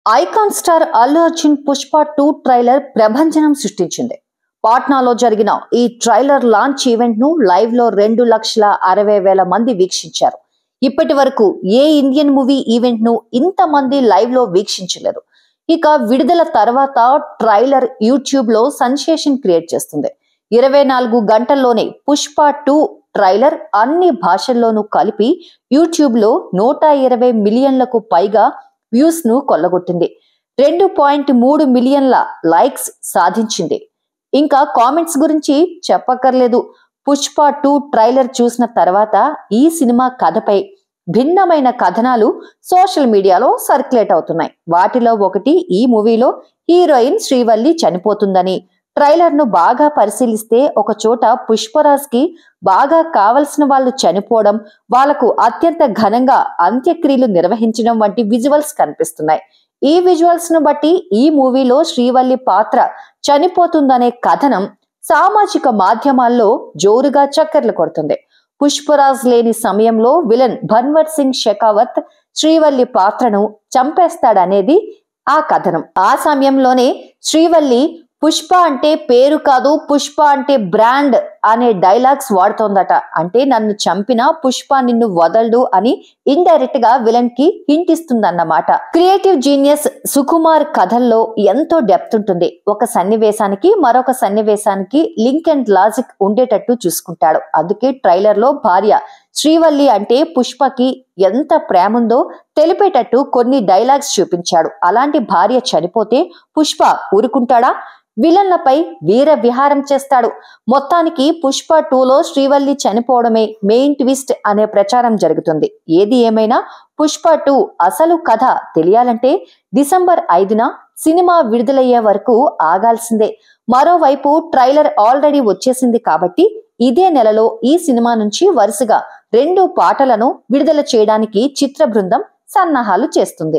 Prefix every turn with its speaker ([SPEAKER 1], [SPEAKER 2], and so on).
[SPEAKER 1] Icon star Allu Arjun Pushpa 2 trailer ప్రభంజనం సృష్టించింది. పాట్నాలో జరిగిన ఈ ట్రైలర్ లాంచ్ ఈవెంట్ ను లైవ్ లో 2,60,000 మంది వీక్షించారు. ఇప్పటి వరకు ఏ ఇండియన్ మూవీ ఈవెంట్ ను ఇంత మంది లైవ్ లో వీక్షించలేదు. ఇక విడుదల తర్వాత ట్రైలర్ యూట్యూబ్ లో సెన్సేషన్ క్రియేట్ చేస్తుంది. 24 గంటల్లోనే పుష్ప 2 ట్రైలర్ అన్ని భాషల్లోనూ కలిపి యూట్యూబ్ లో 120 మిలియన్లకు పైగా వ్యూస్ ను కొల్లగొట్టింది. 2.3 మిలియన్ల లైక్స్ సాధించింది. ఇంకా కామెంట్స్ గురించి చెప్పక్కర్లేదు. పుష్ప 2 ట్రైలర్ చూసిన తర్వాత ఈ సినిమా కథపై భిన్నమైన కథనాలు సోషల్ మీడియాలో సర్క్యులేట్ అవుతున్నాయి. వాటిలో ఒకటి ఈ మూవీలో హీరోయిన్ శ్రీవల్లి చనిపోతుందని, ట్రైలర్ ను బాగా పరిశీలిస్తే ఒక చోట పుష్పరాజ్ కి బాగా కావలసిన వాళ్ళు చనిపోవడం, వాళ్లకు అత్యంత ఘనంగా అంత్యక్రియలు నిర్వహించడం వంటి విజువల్స్ కనిపిస్తున్నాయి. ఈ విజువల్స్ ను బట్టి ఈ మూవీలో శ్రీవల్లి పాత్ర చనిపోతుందనే కథనం సామాజిక మాధ్యమాల్లో జోరుగా చక్కర్లు కొడుతుంది. పుష్పరాజ్ లేని సమయంలో విలన్ భన్వర్ సింగ్ షెకావత్ శ్రీవల్లి పాత్రను చంపేస్తాడనేది ఆ కథనం. ఆ సమయంలోనే శ్రీవల్లి పుష్ప అంటే పేరు కాదు, పుష్ప అంటే బ్రాండ్ అనే డైలాగ్స్ వాడుతోందట. అంటే నన్ను చంపినా పుష్ప నిన్ను వదలడు అని ఇండైరెక్ట్ గా విలన్ కి హింట్ ఇస్తుందన్నమాట. క్రియేటివ్ జీనియస్ సుకుమార్ కథల్లో ఎంతో డెప్త్ ఉంటుంది. ఒక సన్నివేశానికి మరొక సన్నివేశానికి లింక్ అండ్ లాజిక్ ఉండేటట్టు చూసుకుంటాడు. అందుకే ట్రైలర్ లో భార్య శ్రీవల్లి అంటే పుష్పకి ఎంత ప్రేముందో తెలిపేటట్టు కొన్ని డైలాగ్స్ చూపించాడు. అలాంటి భార్య చనిపోతే పుష్ప ఊరుకుంటాడా? విలన్లపై వీర విహారం చేస్తాడు. మొత్తానికి పుష్ప 2లో శ్రీవల్లి చనిపోవడమే మెయిన్ ట్విస్ట్ అనే ప్రచారం జరుగుతుంది. ఏది ఏమైనా పుష్ప 2 అసలు కథ తెలియాలంటే డిసెంబర్ 5న సినిమా విడుదలయ్యే వరకు ఆగాల్సిందే. మరోవైపు ట్రైలర్ ఆల్రెడీ వచ్చేసింది కాబట్టి ఇదే నెలలో ఈ సినిమా నుంచి వరుసగా 2 పాటలను విడుదల చేయడానికి చిత్ర బృందం సన్నాహాలు చేస్తుంది.